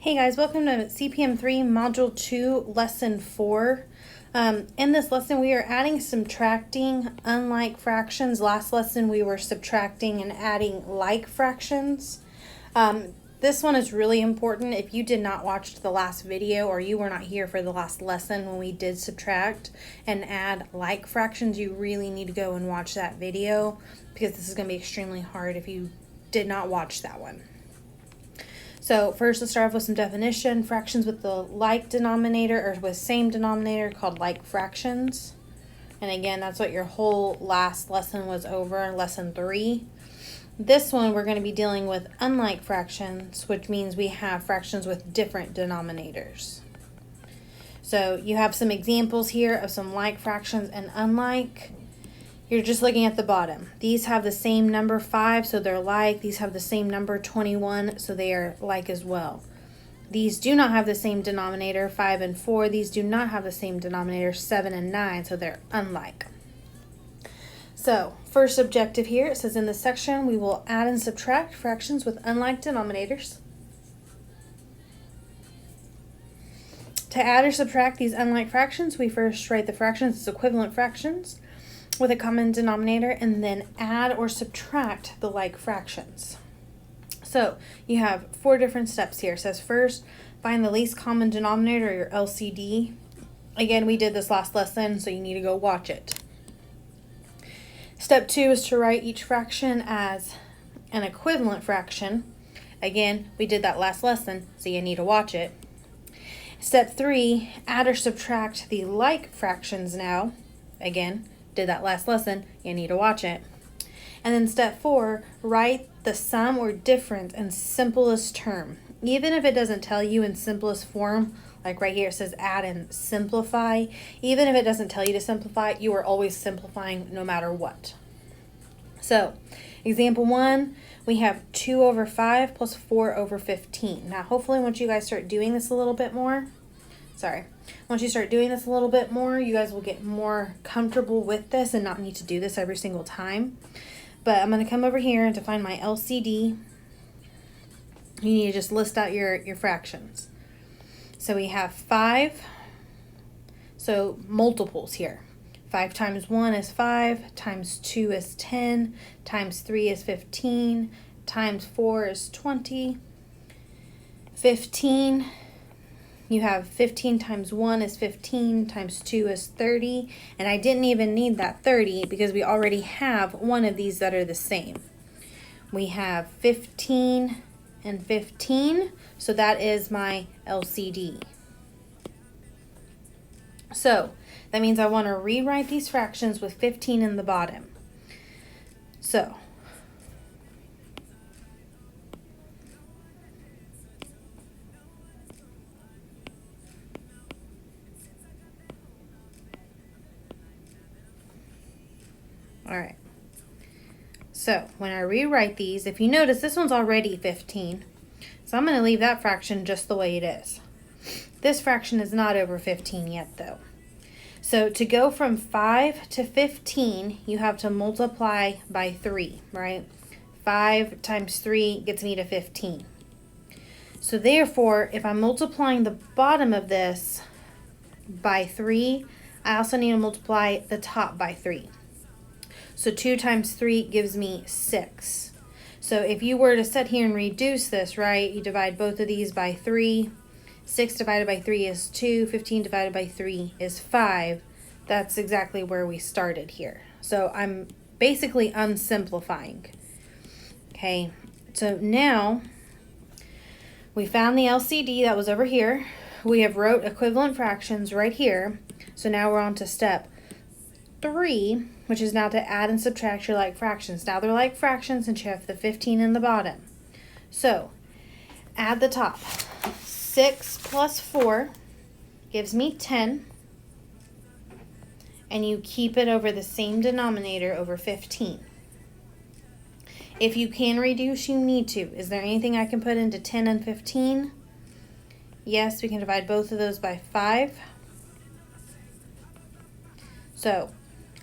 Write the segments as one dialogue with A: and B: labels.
A: Hey guys, welcome to CPM 3 Module 2 Lesson 4. In this lesson we are adding subtracting unlike fractions. Last lesson we were subtracting and adding like fractions. This one is really important. If you did not watch the last video or you were not here for the last lesson when we did subtract and add like fractions, you really need to go and watch that video because this is going to be extremely hard if you did not watch that one. So first, let's start off with some definition. Fractions with the like denominator or with same denominator called like fractions. And again, that's what your whole last lesson was over, lesson 3. This one, we're going to be dealing with unlike fractions, which means we have fractions with different denominators. So you have some examples here of some like fractions and unlike. You're just looking at the bottom. These have the same number 5, so they're like. These have the same number 21, so they are like as well. These do not have the same denominator, 5 and 4. These do not have the same denominator, 7 and 9, so they're unlike. So, first objective here, it says in this section, we will add and subtract fractions with unlike denominators. To add or subtract these unlike fractions, we first write the fractions as equivalent fractions with a common denominator, and then add or subtract the like fractions. So you have 4 different steps here. It says first, find the least common denominator, or your LCD. Again, we did this last lesson, so you need to go watch it. Step 2 is to write each fraction as an equivalent fraction. Again, we did that last lesson, so you need to watch it. Step 3, add or subtract the like fractions now. Again, did that last lesson, you need to watch it. And then step 4, write the sum or difference in simplest term. Even if it doesn't tell you in simplest form, like right here it says add and simplify, even if it doesn't tell you to simplify, you are always simplifying no matter what. So, example 1, we have 2 over 5 plus 4 over 15. Now, hopefully once you guys start doing this a little bit more, once you start doing this a little bit more, you guys will get more comfortable with this and not need to do this every single time. But I'm going to come over here and to find my LCD, you need to just list out your fractions. So we have 5, so multiples here. 5 times 1 is 5, times 2 is 10, times 3 is 15, times 4 is 20, 15. You have 15 times 1 is 15, times 2 is 30, and I didn't even need that 30 because we already have one of these that are the same. We have 15 and 15, so that is my LCD. So, that means I want to rewrite these fractions with 15 in the bottom. So, alright, so when I rewrite these, if you notice this one's already 15, so I'm going to leave that fraction just the way it is. This fraction is not over 15 yet though. So to go from 5 to 15, you have to multiply by 3, right? 5 times 3 gets me to 15. So therefore, if I'm multiplying the bottom of this by 3, I also need to multiply the top by 3. So 2 times 3 gives me 6. So if you were to sit here and reduce this, right, you divide both of these by 3. 6 divided by 3 is 2. 15 divided by 3 is 5. That's exactly where we started here. So I'm basically unsimplifying. Okay, so now we found the LCD that was over here. We have wrote equivalent fractions right here. So now we're on to step 3, which is now to add and subtract your like fractions. Now they're like fractions since you have the 15 in the bottom. So add the top. 6 plus 4 gives me 10. And you keep it over the same denominator over 15. If you can reduce, you need to. Is there anything I can put into 10 and 15? Yes, we can divide both of those by 5. So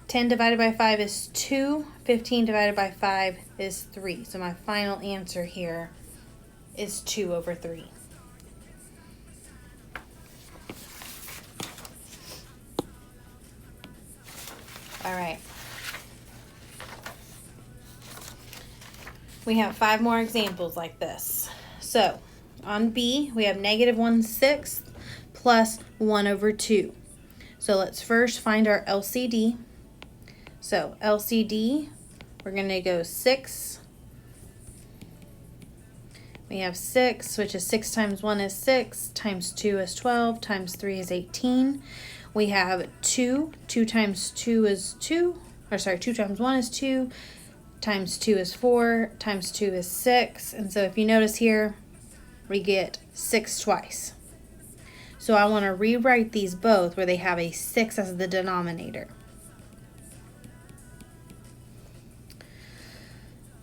A: 10 divided by 5 is 2. 15 divided by 5 is 3. So my final answer here is 2 over 3. All right. We have 5 more examples like this. So on B, we have -1/6 plus 1/2. So let's first find our LCD. So LCD, we're going to go 6. We have 6, which is 6 times 1 is 6, times 2 is 12, times 3 is 18. We have 2. 2 times 2 is 2. Or sorry, 2 times 1 is 2. Times 2 is 4. Times 2 is 6. And so if you notice here, we get 6 twice. So I want to rewrite these both where they have a 6 as the denominator.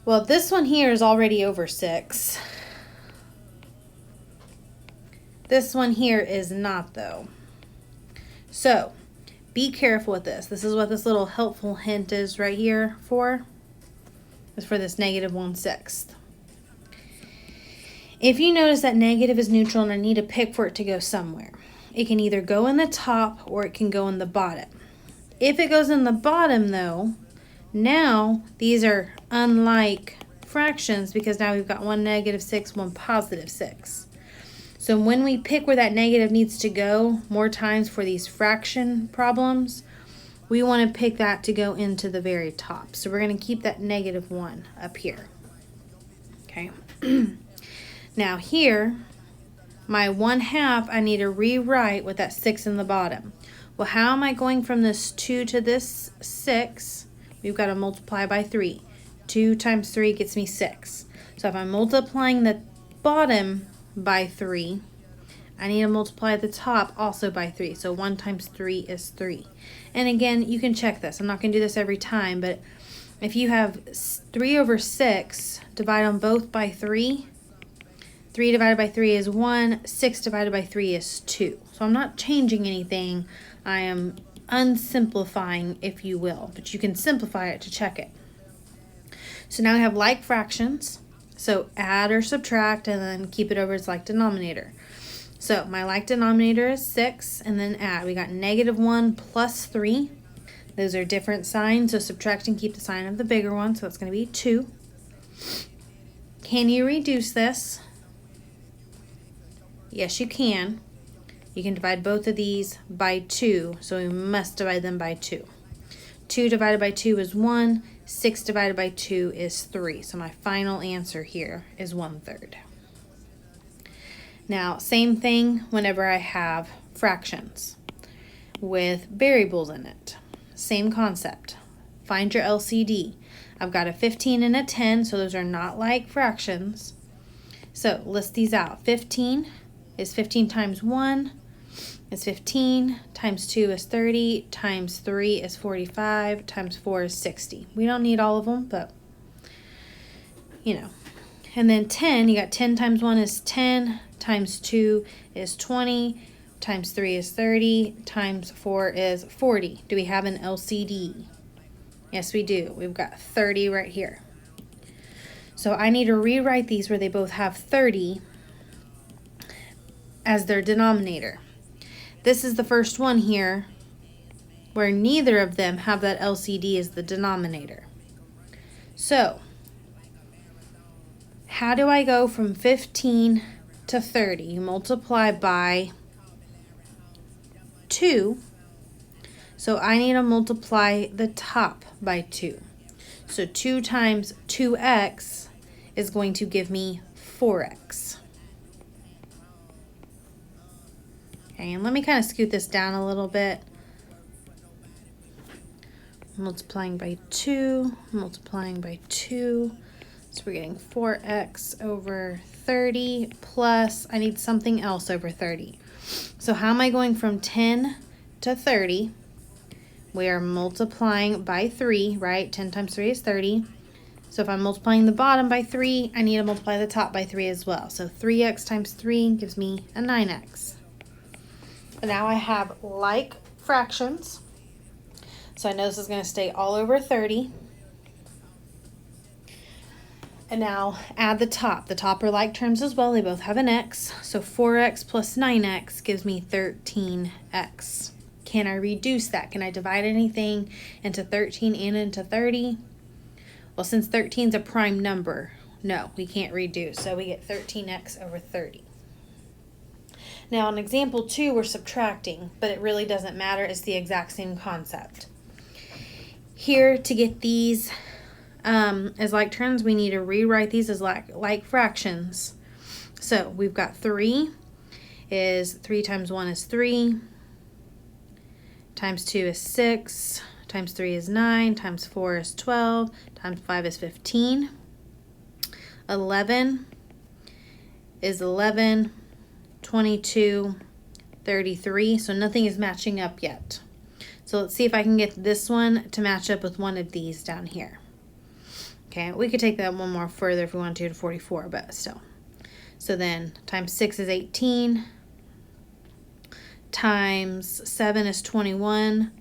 A: Well, this one here is already over 6. This one here is not, though. So be careful with this. This is what this little helpful hint is right here for. Is for this -1/6. If you notice that negative is neutral and I need to pick for it to go somewhere, it can either go in the top or it can go in the bottom. If it goes in the bottom, though, now these are unlike fractions because now we've got one -6, one +6. So when we pick where that negative needs to go more times for these fraction problems, we want to pick that to go into the very top. So we're going to keep that -1 up here. Okay. Now here, my 1/2, I need to rewrite with that 6 in the bottom. Well, how am I going from this 2 to this 6? We've got to multiply by 3. 2 times 3 gets me 6. So if I'm multiplying the bottom by 3, I need to multiply the top also by 3. So 1 times 3 is 3. And again, you can check this. I'm not going to do this every time, but if you have 3/6, divide them both by 3. 3 divided by 3 is 1. 6 divided by 3 is 2. So I'm not changing anything. I am unsimplifying, if you will. But you can simplify it to check it. So now I have like fractions. So add or subtract and then keep it over its like denominator. So my like denominator is 6 and then add. We got -1 plus 3. Those are different signs. So subtract and keep the sign of the bigger one. So that's going to be 2. Can you reduce this? Yes, you can. You can divide both of these by 2. So we must divide them by 2. 2 divided by 2 is 1. 6 divided by 2 is 3. So my final answer here is 1/3. Now, same thing whenever I have fractions with variables in it. Same concept. Find your LCD. I've got a 15 and a 10, so those are not like fractions. So list these out. 15 is 15 times 1 is 15, times 2 is 30, times 3 is 45, times 4 is 60. We don't need all of them, but, you know. And then 10, you got 10 times 1 is 10, times 2 is 20, times 3 is 30, times 4 is 40. Do we have an LCD? Yes, we do. We've got 30 right here. So I need to rewrite these where they both have 30 as their denominator. This is the first one here where neither of them have that LCD as the denominator. So how do I go from 15 to 30? You multiply by 2. So I need to multiply the top by 2. So 2 times 2x is going to give me 4x. Okay, and let me kind of scoot this down a little bit. Multiplying by 2, multiplying by 2. So we're getting 4x over 30 plus, I need something else over 30. So how am I going from 10 to 30? We are multiplying by 3, right? 10 times 3 is 30. So if I'm multiplying the bottom by 3, I need to multiply the top by 3 as well. So 3x times 3 gives me a 9x. But now I have like fractions. So I know this is going to stay all over 30. And now add the top. The top are like terms as well. They both have an x. So 4x plus 9x gives me 13x. can I reduce that? Can I divide anything into 13 and into 30? Well, since 13 is a prime number, no, we can't reduce. So we get 13x over 30. Now in example 2, we're subtracting, but it really doesn't matter. It's the exact same concept. Here, to get these as like terms, we need to rewrite these as like fractions. So we've got 3 times 1 is 3, times 2 is 6, times 3 is 9, times 4 is 12, times 5 is 15. 11 is 11, 22, 33. So nothing is matching up yet. So let's see if I can get this one to match up with one of these down here. Okay, we could take that one more further if we want to 44, but still. So then times 6 is 18, times 7 is 21,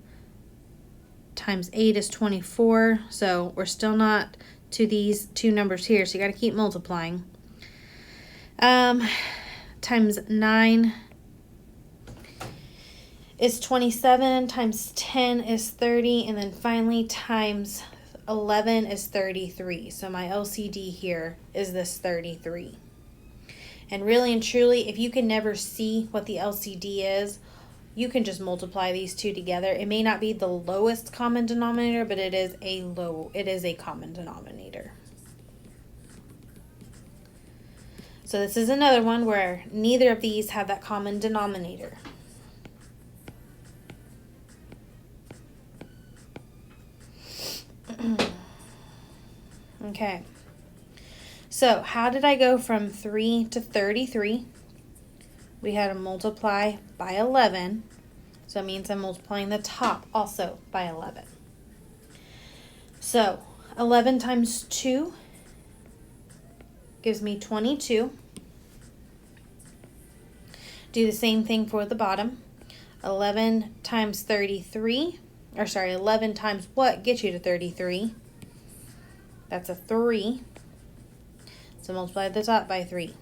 A: times 8 is 24. So we're still not to these two numbers here, so you got to keep multiplying. Times 9 is 27, times 10 is 30, and then finally times 11 is 33. So my LCD here is this 33. And really and truly, if you can never see what the LCD is, you can just multiply these two together. It may not be the lowest common denominator, but it is a common denominator. So this is another one where neither of these have that common denominator. Okay, so how did I go from 3 to 33? We had to multiply by 11, so it means I'm multiplying the top also by 11. So 11 times 2 gives me 22. Do the same thing for the bottom. 11 times 33, or sorry, 11 times what gets you to 33? That's a 3. So multiply the top by 3.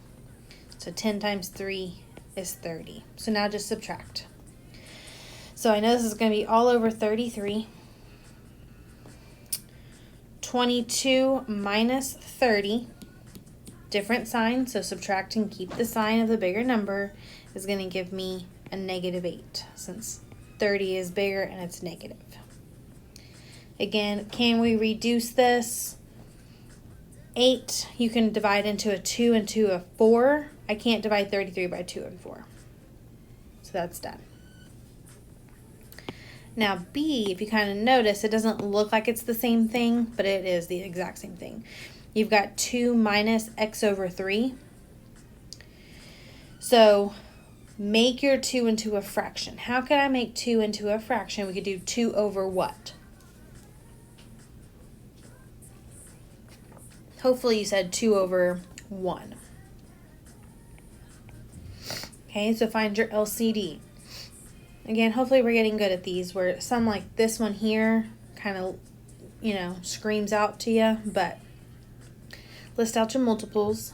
A: So 10 times 3 is 30. So now just subtract. So I know this is going to be all over 33. 22 minus 30. Different sign, so subtract and keep the sign of the bigger number, is going to give me a negative 8, since 30 is bigger and it's negative. Again, can we reduce this? 8, you can divide into a 2 and 2 a 4. I can't divide 33 by 2 and 4. So that's done. Now B, if you kind of notice, it doesn't look like it's the same thing, but it is the exact same thing. You've got 2 minus x over 3. So make your 2 into a fraction. How can I make 2 into a fraction? We could do 2 over what? Hopefully you said 2 over 1. Okay, so find your LCD. Again, hopefully we're getting good at these, where some like this one here kind of, screams out to you, but list out your multiples.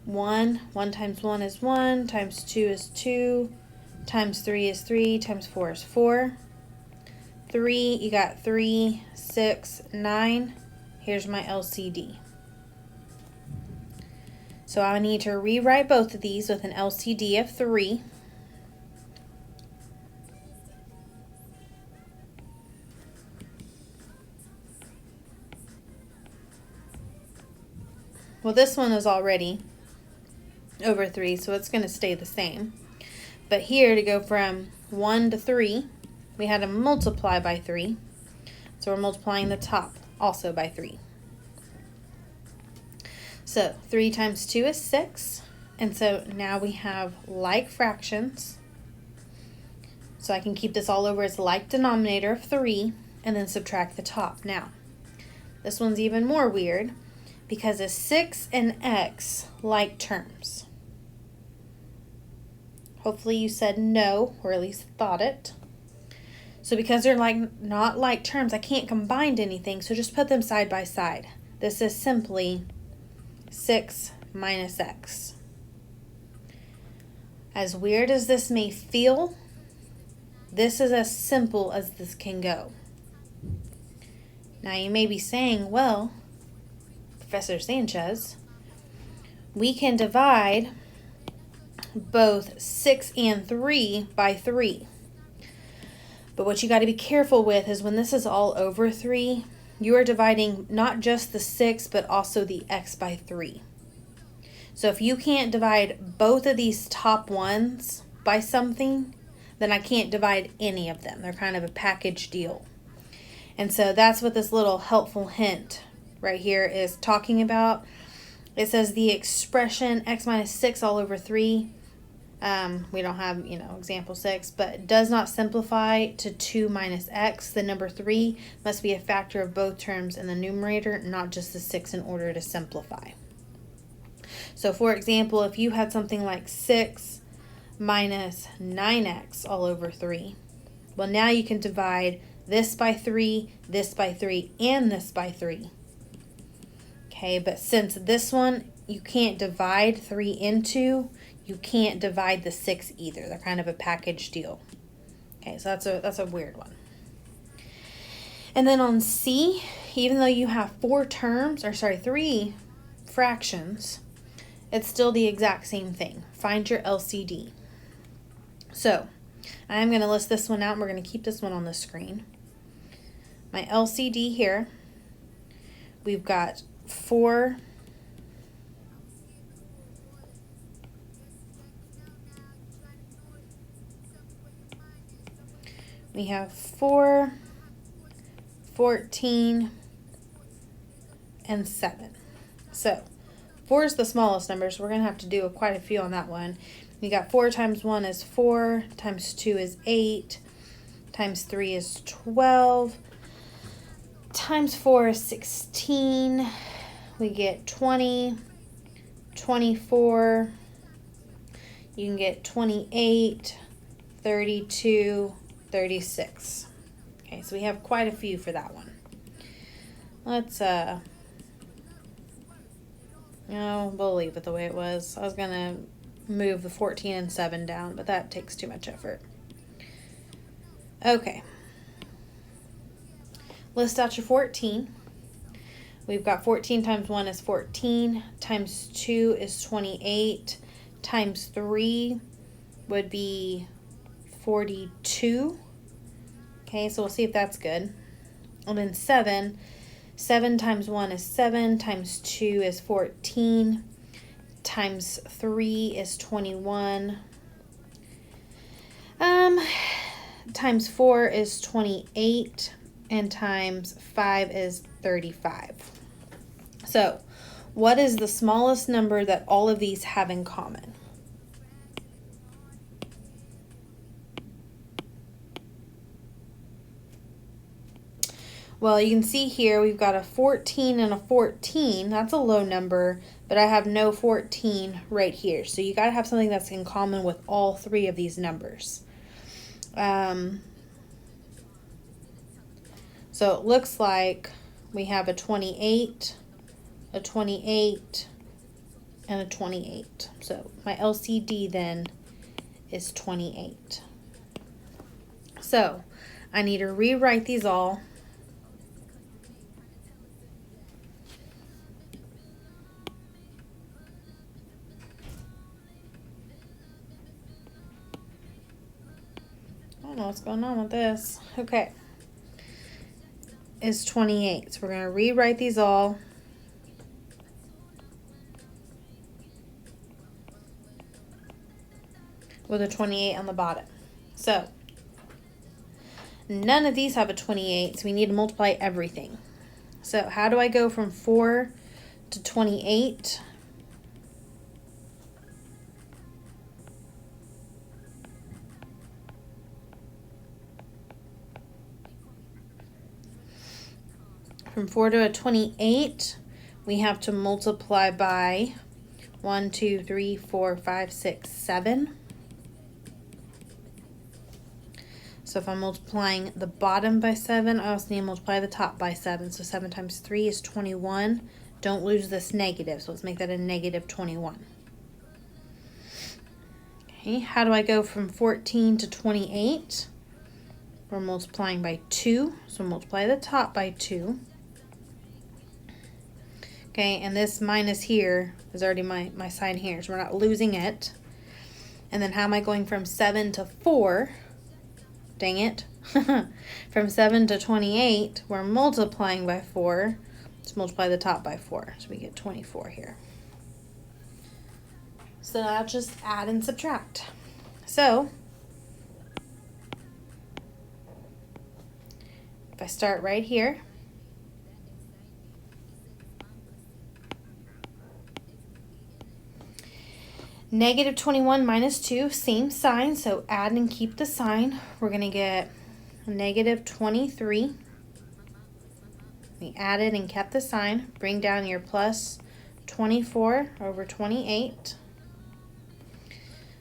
A: 1 times 1 is 1, times 2 is 2, times 3 is 3, times 4 is 4. 3, you got 3, 6, 9. Here's my LCD. So I need to rewrite both of these with an LCD of 3. Well, this one is already over 3, so it's going to stay the same. But here, to go from 1 to 3, we had to multiply by 3. So we're multiplying the top also by 3. So 3 times 2 is 6. And so now we have like fractions. So I can keep this all over as like denominator of 3 and then subtract the top. Now, this one's even more weird, because is 6 and x like terms? Hopefully you said no, or at least thought it. So because they're not like terms, I can't combine anything, so just put them side by side. This is simply 6 minus x. As weird as this may feel, This is as simple as this can go. Now you may be saying, well, Professor Sanchez, we can divide both 6 and 3 by 3. But what you got to be careful with is when this is all over 3, you are dividing not just the 6, but also the x by 3. So if you can't divide both of these top ones by something, then I can't divide any of them. They're kind of a package deal. And so that's what this little helpful hint right here is talking about. It says the expression x minus 6 all over 3. We don't have, example 6, but does not simplify to 2 minus x. The number 3 must be a factor of both terms in the numerator, not just the 6 in order to simplify. So for example, if you had something like 6 minus 9x all over 3, well, now you can divide this by 3, and this by 3. Okay, but since this one you can't divide 3 into, you can't divide the 6 either. They're kind of a package deal. Okay, so that's a weird one. And then on C, even though you have 3 fractions, it's still the exact same thing. Find your LCD. So I'm going to list this one out, and we're going to keep this one on the screen. My LCD here, we've got 4 we have 4, 14, and 7. So 4 is the smallest number, so we're going to have to do quite a few on that one. We got 4 times 1 is 4, times 2 is 8, times 3 is 12, times 4 is 16. We get 20, 24, you can get 28, 32, 36. Okay, so we have quite a few for that one. Let's, we'll leave it the way it was. I was going to move the 14 and 7 down, but that takes too much effort. Okay. List out your 14. We've got 14 times 1 is 14, times 2 is 28, times 3 would be 42. Okay, so we'll see if that's good. And then 7 times 1 is 7, times 2 is 14, times 3 is 21, times 4 is 28, and times 5 is 35. So, what is the smallest number that all of these have in common? Well, you can see here we've got a 14 and a 14. That's a low number, but I have no 14 right here. So you got to have something that's in common with all 3 of these numbers. So it looks like we have a 28, a 28, and a 28. So my LCD then is 28. So I need to rewrite these all. I don't know what's going on with this. Okay. Is 28. So we're going to rewrite these all. With a 28 on the bottom. So none of these have a 28, so we need to multiply everything. So how do I go from 4 to 28? From 4 to a 28, we have to multiply by 1, 2, 3, 4, 5, 6, 7. So if I'm multiplying the bottom by 7, I also need to multiply the top by 7. So 7 times 3 is 21. Don't lose this negative, so let's make that a negative 21. Okay, how do I go from 14 to 28? we're multiplying by 2. So multiply the top by 2. Okay, and this minus here is already my sign here, so we're not losing it. And then how am I going from 7 to 4? Dang it. From 7 to 28, we're multiplying by 4. Let's multiply the top by 4, so we get 24 here. So now just add and subtract. So if I start right here, negative 21 minus 2, same sign, so add and keep the sign. We're going to get negative 23. We added and kept the sign. Bring down your plus 24 over 28.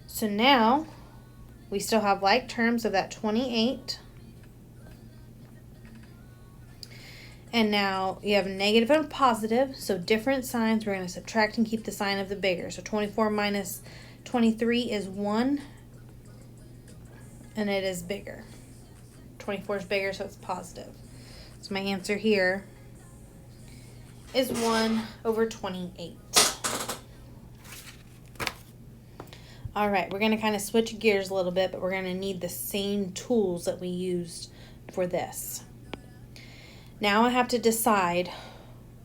A: So now we still have like terms of that 28. And now you have negative and positive, so different signs. We're going to subtract and keep the sign of the bigger. So 24 minus 23 is 1, and it is bigger. 24 is bigger, so it's positive. So my answer here is 1 over 28. All right, we're going to kind of switch gears a little bit, but we're going to need the same tools that we used for this. Now I have to decide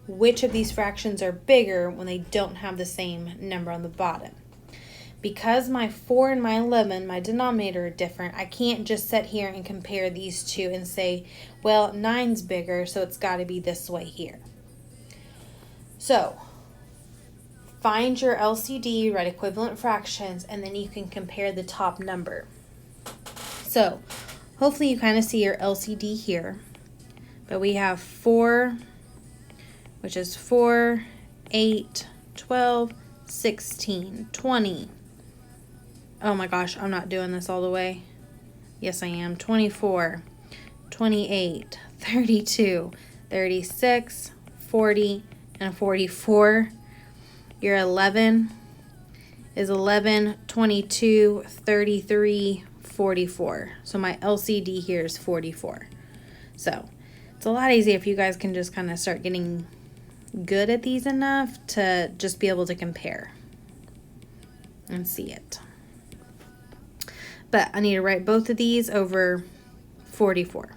A: which of these fractions are bigger when they don't have the same number on the bottom. Because my 4 and my 11, my denominator are different, I can't just sit here and compare these two and say, well, 9's bigger, so it's got to be this way here. So find your LCD, write equivalent fractions, and then you can compare the top number. So hopefully you kind of see your LCD here. But we have 4, which is 4, 8, 12, 16, 20. Oh my gosh, I'm not doing this all the way. Yes, I am. 24, 28, 32, 36, 40, and 44. Your 11 is 11, 22, 33, 44. So my LCD here is 44. So it's a lot easier if you guys can just kind of start getting good at these enough to just be able to compare and see it. But I need to write both of these over 44.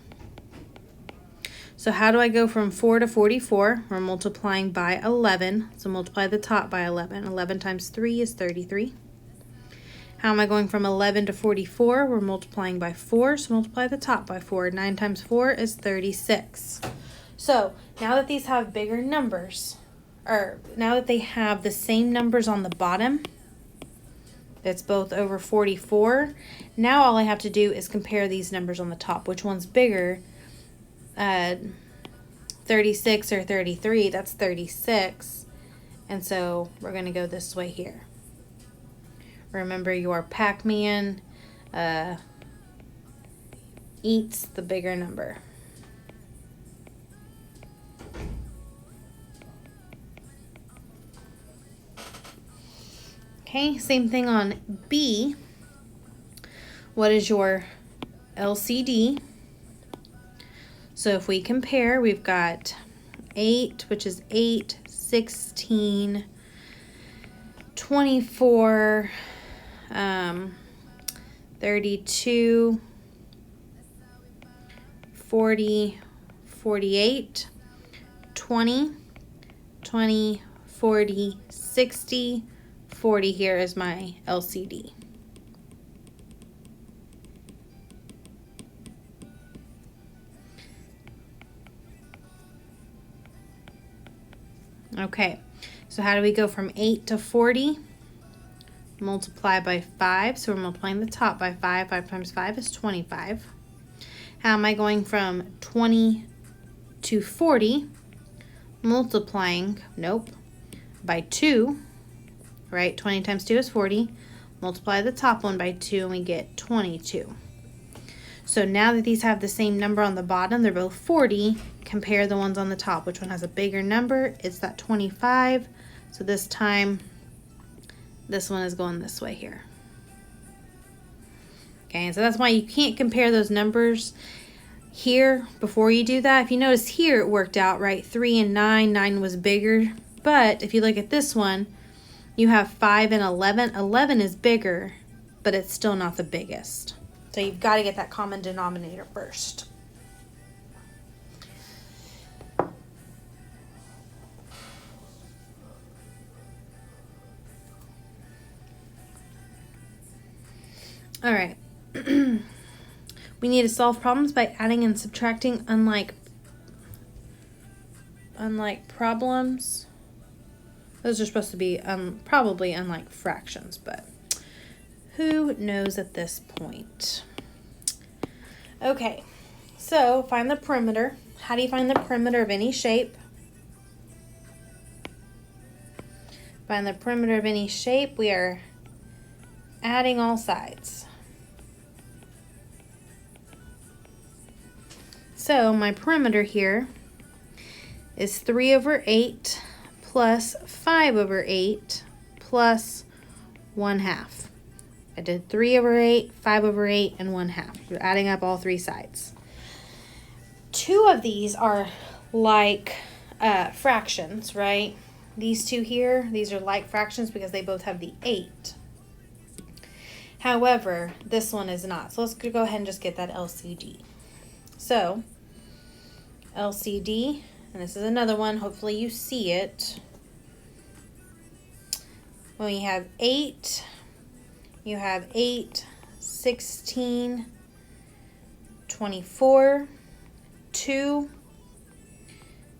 A: So how do I go from 4 to 44? We're multiplying by 11. So multiply the top by 11. 11 times 3 is 33. How am I going from 11 to 44? We're multiplying by 4, so multiply the top by 4. 9 times 4 is 36. So now that these have bigger numbers, or now that they have the same numbers on the bottom, that's both over 44, now all I have to do is compare these numbers on the top. Which one's bigger? 36 or 33? That's 36. And so we're going to go this way here. Remember, your Pac-Man eats the bigger number. Okay, same thing on B. What is your LCD? So if we compare, we've got 8, which is 8, 16, 24, 32, 40, 48, 20, 20, 40, 60, 40 here is my LCD. Okay, so how do we go from 8 to 40? Multiply by 5, so we're multiplying the top by 5. 5 times 5 is 25. How am I going from 20 to 40? Multiplying, by 2, right? 20 times 2 is 40. Multiply the top one by 2 and we get 22. So now that these have the same number on the bottom, they're both 40, compare the ones on the top. Which one has a bigger number? It's that 25. So this time, this one is going this way here. Okay, and so that's why you can't compare those numbers here before you do that. If you notice here, it worked out, right? 3 and 9, 9 was bigger. But if you look at this one, you have 5 and 11. 11 is bigger, but it's still not the biggest. So you've got to get that common denominator first. All right. We need to solve problems by adding and subtracting unlike problems. Those are supposed to be probably unlike fractions, but who knows at this point? Okay, so find the perimeter. How do you find the perimeter of any shape? Find the perimeter of any shape. We are adding all sides. So my perimeter here is 3 over 8 plus 5 over 8 plus 1/2. I did 3 over 8, 5 over 8, and 1/2. We're adding up all three sides. Two of these are like fractions, right? These two here, these are like fractions because they both have the 8. However, this one is not. So let's go ahead and just get that LCD. So, LCD, and this is another one, hopefully you see it. When you have 8, you have 8, 16, 24, 2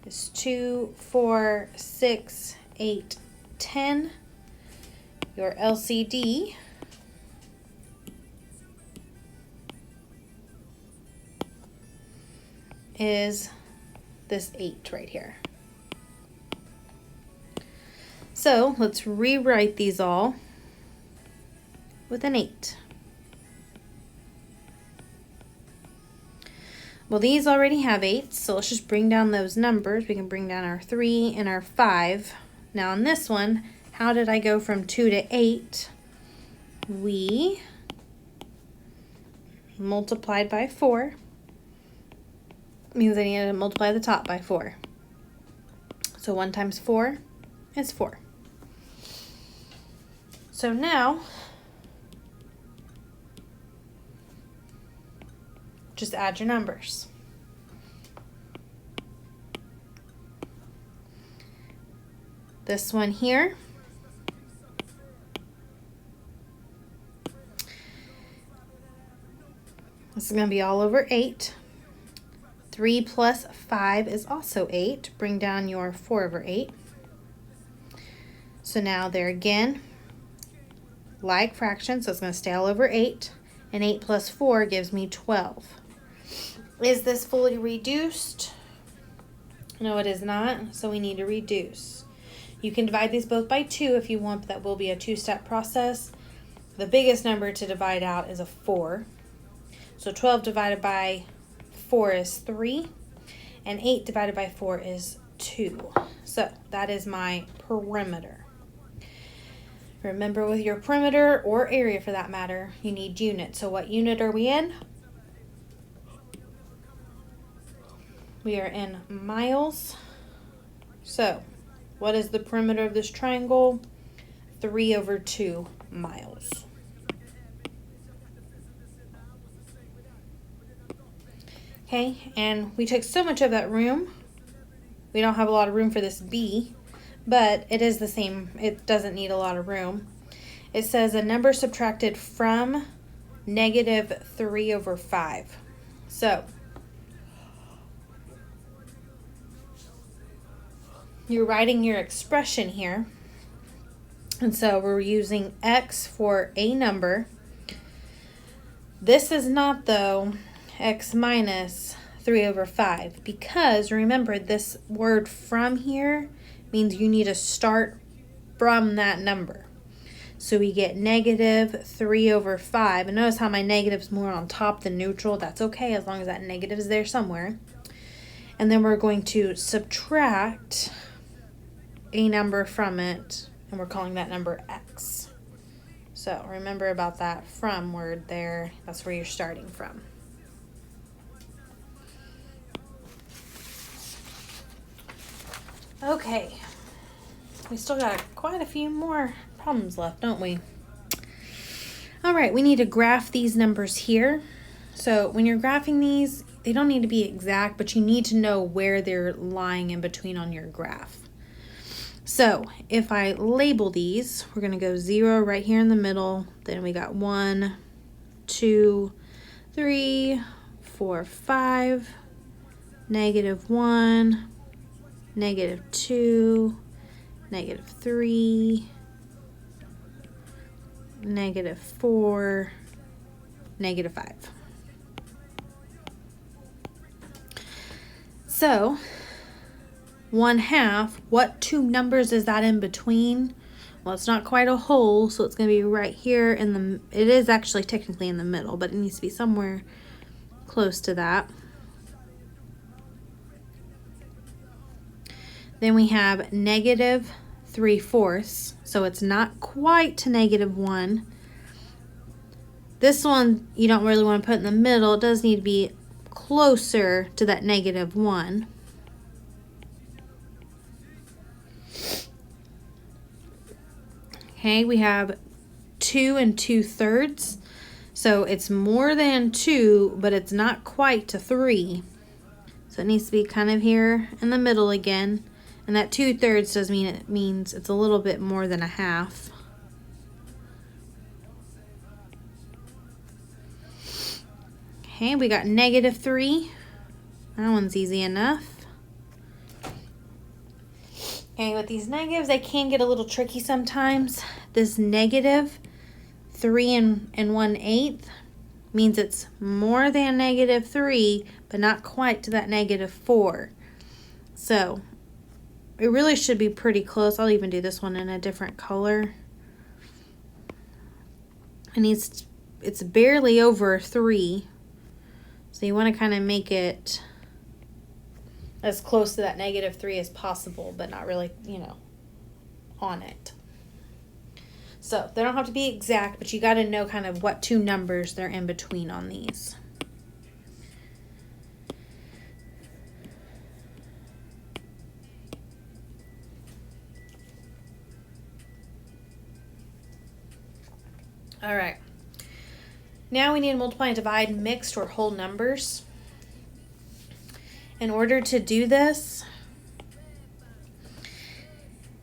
A: is 2, 4, 6, 8, 10. Your LCD is this 8 right here. So let's rewrite these all with an 8. Well, these already have 8, so let's just bring down those numbers. We can bring down our 3 and our 5. Now on this one, how did I go from 2 to 8? We multiplied by 4. Means I need to multiply the top by 4. So 1 times 4 is 4. So now, just add your numbers. This one here, this is going to be all over 8. 3 plus 5 is also 8. Bring down your 4 over 8. So now there again, like fractions, so it's going to stay all over 8. And 8 plus 4 gives me 12. Is this fully reduced? No, it is not, so we need to reduce. You can divide these both by 2 if you want, but that will be a 2-step process. The biggest number to divide out is a 4. So 12 divided by 4 is 3, and 8 divided by 4 is 2. So that is my perimeter. Remember, with your perimeter, or area for that matter, you need units. So what unit are we in? We are in miles. So what is the perimeter of this triangle? 3 over 2 miles. Okay, and we took so much of that room. We don't have a lot of room for this B, but it is the same. It doesn't need a lot of room. It says a number subtracted from negative 3 over 5. So you're writing your expression here. And so we're using X for a number. This is not, though, X minus 3 over 5, because remember, this word from here means you need to start from that number. So we get negative 3 over 5. And notice how my negative's more on top than neutral. That's okay as long as that negative is there somewhere. And then we're going to subtract a number from it, and we're calling that number X. So remember about that from word there. That's where you're starting from. Okay. We still got quite a few more problems left, don't we? All right, we need to graph these numbers here. So when you're graphing these, they don't need to be exact, but you need to know where they're lying in between on your graph. So if I label these, we're going to go 0 right here in the middle. Then we got 1, 2, 3, 4, 5, -1, -2, -3, -4, -5. So 1/2, what two numbers is that in between? Well, it's not quite a whole, so it's going to be right here in the, it is actually technically in the middle, but it needs to be somewhere close to that. Then we have -3/4, so it's not quite to -1. This one you don't really want to put in the middle. It does need to be closer to that -1. Okay, we have 2 2/3. So it's more than 2, but it's not quite to 3. So it needs to be kind of here in the middle again. And that 2/3 does mean it means it's a little bit more than a half. Okay, we got -3. That one's easy enough. Okay, with these negatives, they can get a little tricky sometimes. This -3 and 1/8 means it's more than -3, but not quite to that -4. So it really should be pretty close. I'll even do this one in a different color. And it's barely over 3. So you want to kind of make it as close to that -3 as possible, but not really, on it. So they don't have to be exact, but you got to know kind of what two numbers they're in between on these. All right. Now we need to multiply and divide mixed or whole numbers. In order to do this,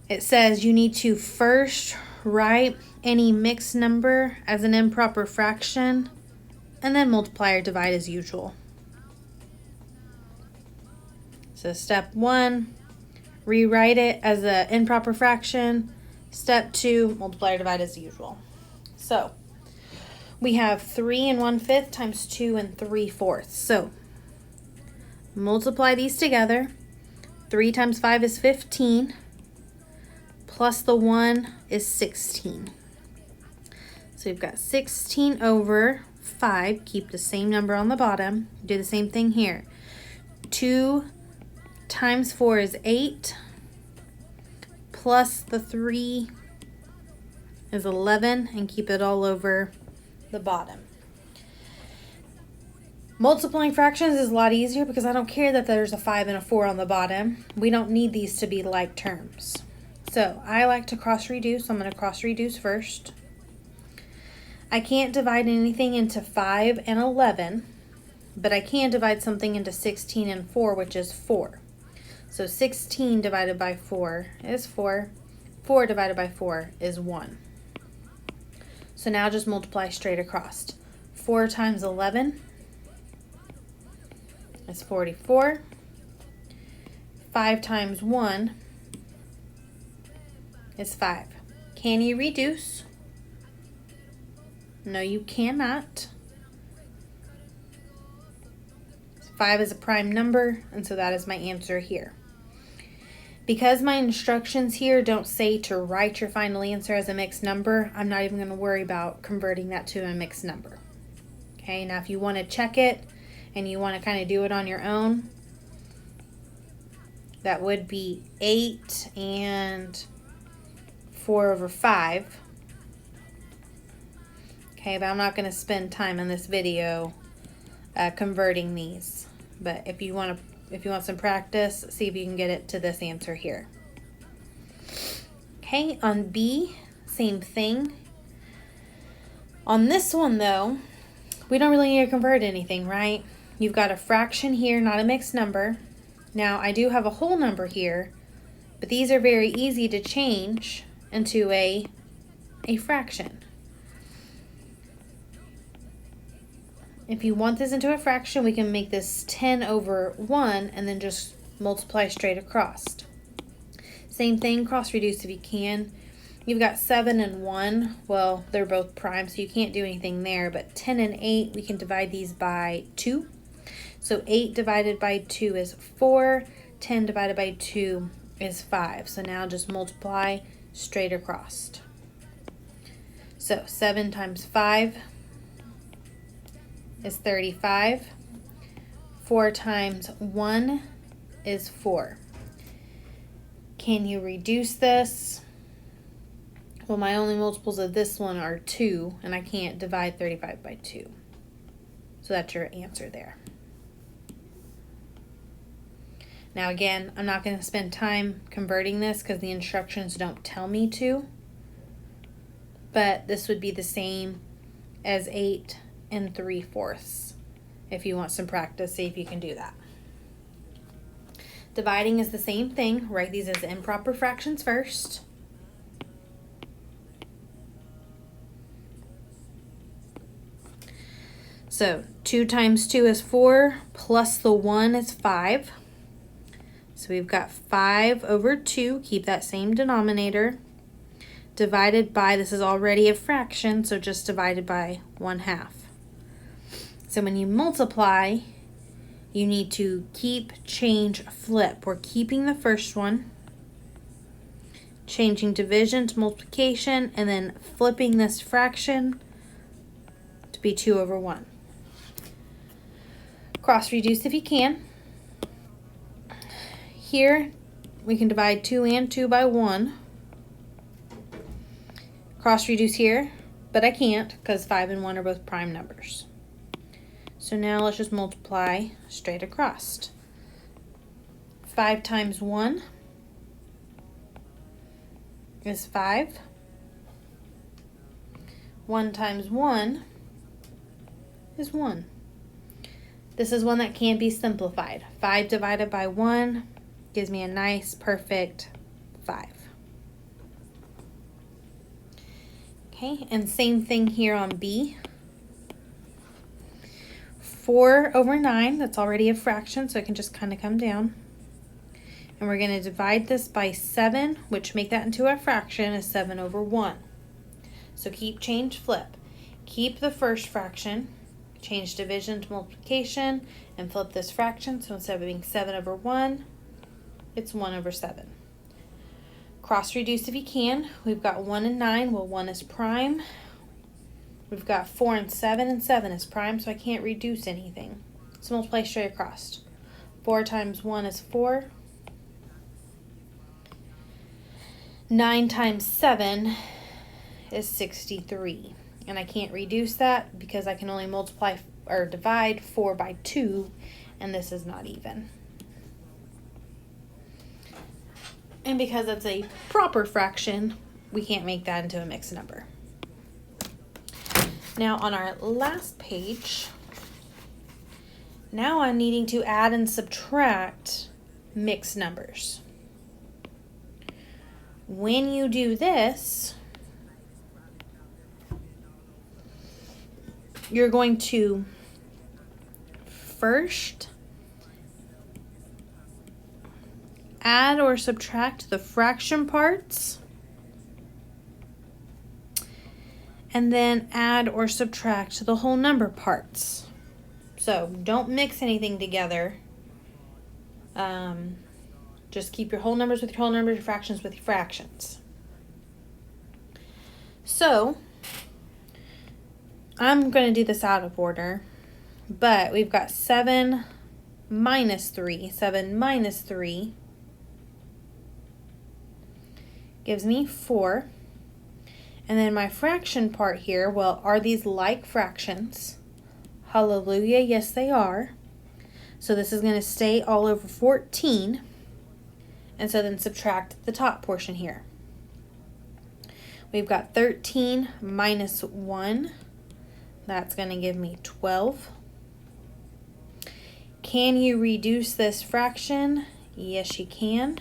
A: it says you need to first write any mixed number as an improper fraction and then multiply or divide as usual. So step 1, rewrite it as an improper fraction. Step 2, multiply or divide as usual. So we have 3 1/5 times 2 3/4. So multiply these together. 3 times 5 is 15. Plus the 1 is 16. So we've got 16 over 5. Keep the same number on the bottom. Do the same thing here. 2 times 4 is 8. Plus the 3 is 11. And keep it all over the bottom. Multiplying fractions is a lot easier because I don't care that there's a 5 and a 4 on the bottom. We don't need these to be like terms. So I like to cross reduce. I'm going to cross reduce first. I can't divide anything into 5 and 11, but I can divide something into 16 and 4, which is 4. So 16 divided by 4 is 4. 4 divided by 4 is 1. So now just multiply straight across. 4 times 11 is 44. 5 times 1 is 5. Can you reduce? No, you cannot. 5 is a prime number, and so that is my answer here. Because my instructions here don't say to write your final answer as a mixed number, I'm not even going to worry about converting that to a mixed number. Okay, now if you want to check it and you want to kind of do it on your own, that would be 8 and 4 over 5. Okay, but I'm not going to spend time in this video converting these. But if you want some practice, see if you can get it to this answer here. Okay, on B, same thing. On this one though, we don't really need to convert anything, right? You've got a fraction here, not a mixed number. Now I do have a whole number here, but these are very easy to change into a fraction. If you want this into a fraction, we can make this 10 over 1 and then just multiply straight across. Same thing, cross reduce if you can. You've got 7 and 1. Well, they're both prime, so you can't do anything there. But 10 and 8, we can divide these by 2. So 8 divided by 2 is 4. 10 divided by 2 is 5. So now just multiply straight across. So 7 times 5 is 35. 4 times 1 is 4. Can you reduce this? Well, my only multiples of this one are 2, and I can't divide 35 by 2. So that's your answer there. Now again, I'm not going to spend time converting this because the instructions don't tell me to. But this would be the same as 8 3/4. If you want some practice, see if you can do that. Dividing is the same thing. Write these as improper fractions first. So 2 times 2 is 4, plus the 1 is 5. So we've got 5 over 2, keep that same denominator, divided by, this is already a fraction, so just divided by 1/2. So when you multiply, you need to keep, change, flip. We're keeping the first one, changing division to multiplication, and then flipping this fraction to be 2 over 1. Cross reduce if you can. Here, we can divide 2 and 2 by 1. Cross reduce here, but I can't because 5 and 1 are both prime numbers. So now let's just multiply straight across. 5 times 1 is 5. 1 times 1 is 1. This is one that can't be simplified. 5 divided by 1 gives me a nice, perfect 5. Okay, and same thing here on B. 4 over 9, that's already a fraction, so it can just kind of come down. And we're going to divide this by 7, which make that into a fraction, is 7 over 1. So keep, change, flip. Keep the first fraction, change division to multiplication, and flip this fraction. So instead of being 7 over 1, it's 1 over 7. Cross reduce if you can. We've got 1 and 9. Well, 1 is prime. We've got 4 and 7 is prime, so I can't reduce anything. So multiply straight across. 4 times 1 is 4. 9 times 7 is 63. And I can't reduce that because I can only multiply or divide 4 by 2, and this is not even. And because it's a proper fraction, we can't make that into a mixed number. Now on our last page, now I'm needing to add and subtract mixed numbers. When you do this, you're going to first add or subtract the fraction parts, and then add or subtract the whole number parts. So don't mix anything together. Just keep your whole numbers with your whole numbers, your fractions with your fractions. So I'm going to do this out of order, but we've got 7 minus 3. 7 minus 3 gives me 4. And then my fraction part here, well, are these like fractions? Hallelujah, yes they are. So this is going to stay all over 14. And so then subtract the top portion here. We've got 13 minus 1. That's going to give me 12. Can you reduce this fraction? Yes, you can.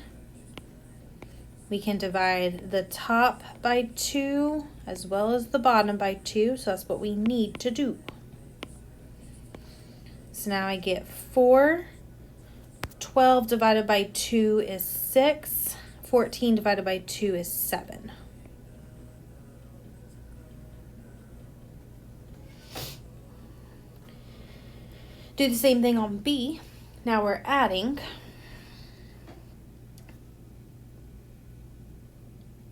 A: We can divide the top by 2 as well as the bottom by 2. So that's what we need to do. So now I get 4. 12 divided by 2 is 6. 14 divided by 2 is 7. Do the same thing on B. Now we're adding.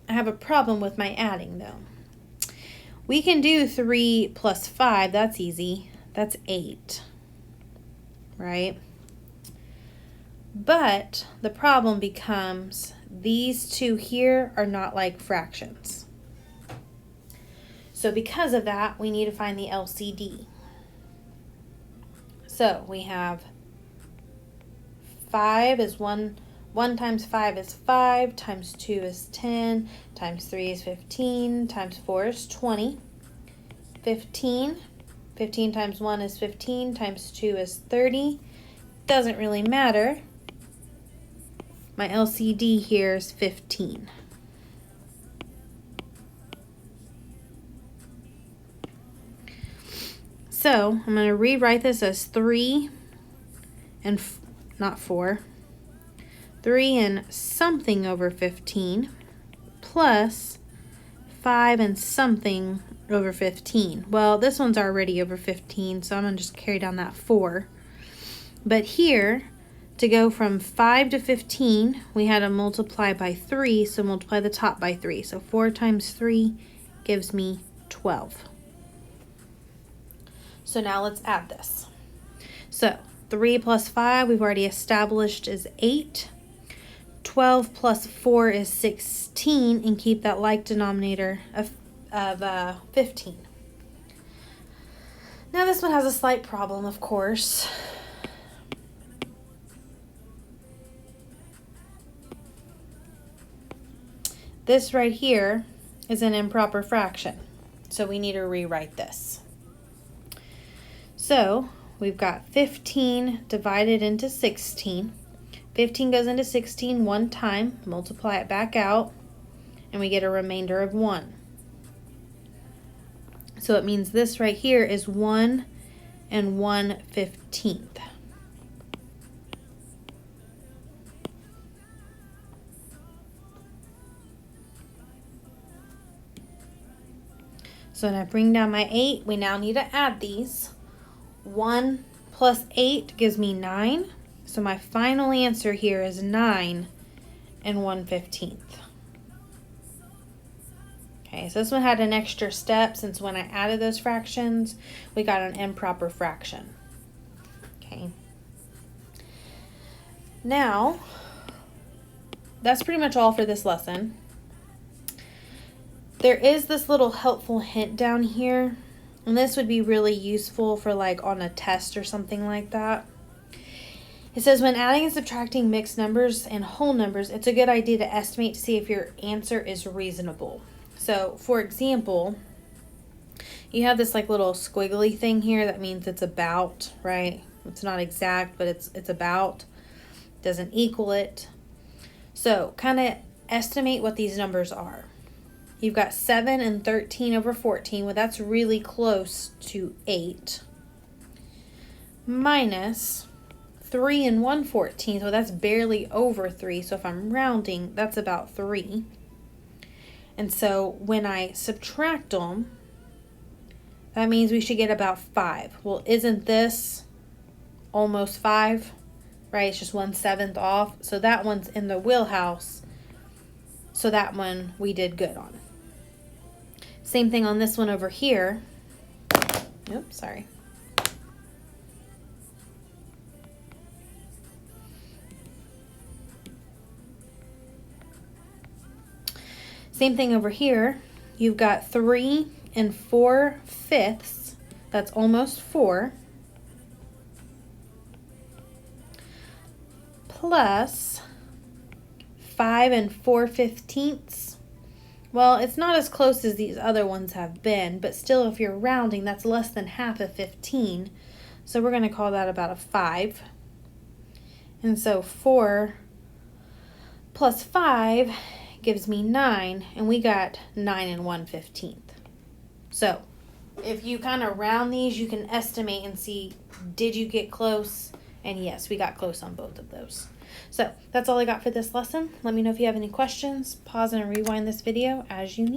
A: I have a problem with my adding though. We can do 3 plus 5. That's easy. That's 8. Right? But the problem becomes these two here are not like fractions. So because of that, we need to find the LCD. So we have 5 is 1 times 5 is 5, times 2 is 10, times 3 is 15, times 4 is 20. 15 times 1 is 15, times 2 is 30. Doesn't really matter. My LCD here is 15. So I'm going to rewrite this as 3 and not 4. 3 and something over 15 plus 5 and something over 15. Well, this one's already over 15, so I'm going to just carry down that 4. But here, to go from 5 to 15, we had to multiply by 3, so multiply the top by 3. So 4 times 3 gives me 12. So now let's add this. So 3 plus 5 we've already established is 8. 12 plus 4 is 16, and keep that like denominator of 15. Now this one has a slight problem, of course. This right here is an improper fraction, so we need to rewrite this. So we've got 15 divided into 16. 15 goes into 16 one time, multiply it back out, and we get a remainder of 1. So it means this right here is 1 and 1/15. So when I bring down my 8, we now need to add these. 1 plus 8 gives me 9. So my final answer here is 9 and 1/15. Okay, so this one had an extra step since when I added those fractions, we got an improper fraction. Okay. Now, that's pretty much all for this lesson. There is this little helpful hint down here, and this would be really useful for like on a test or something like that. It says when adding and subtracting mixed numbers and whole numbers, it's a good idea to estimate to see if your answer is reasonable. So, for example, you have this like little squiggly thing here that means it's about, right? It's not exact, but it's about. Doesn't equal it. So, kind of estimate what these numbers are. You've got 7 and 13 over 14. Well, that's really close to 8. Minus 3 and 1/14. So that's barely over 3. So if I'm rounding, that's about 3. And so when I subtract them, that means we should get about 5. Well, isn't this almost 5? Right? It's just 1/7 off. So that one's in the wheelhouse. So that one we did good on. Same thing on this one over here. Oops, sorry. Same thing over here. you've got 3 4/5. That's almost 4. Plus 5 4/15. Well, it's not as close as these other ones have been, but still, if you're rounding, that's less than half of 15. So we're going to call that about a 5. And so 4 plus 5 gives me 9, and we got 9 1/15. So if you kind of round these, you can estimate and see, did you get close? And yes, we got close on both of those. So that's all I got for this lesson. Let me know if you have any questions. Pause and rewind this video as you need.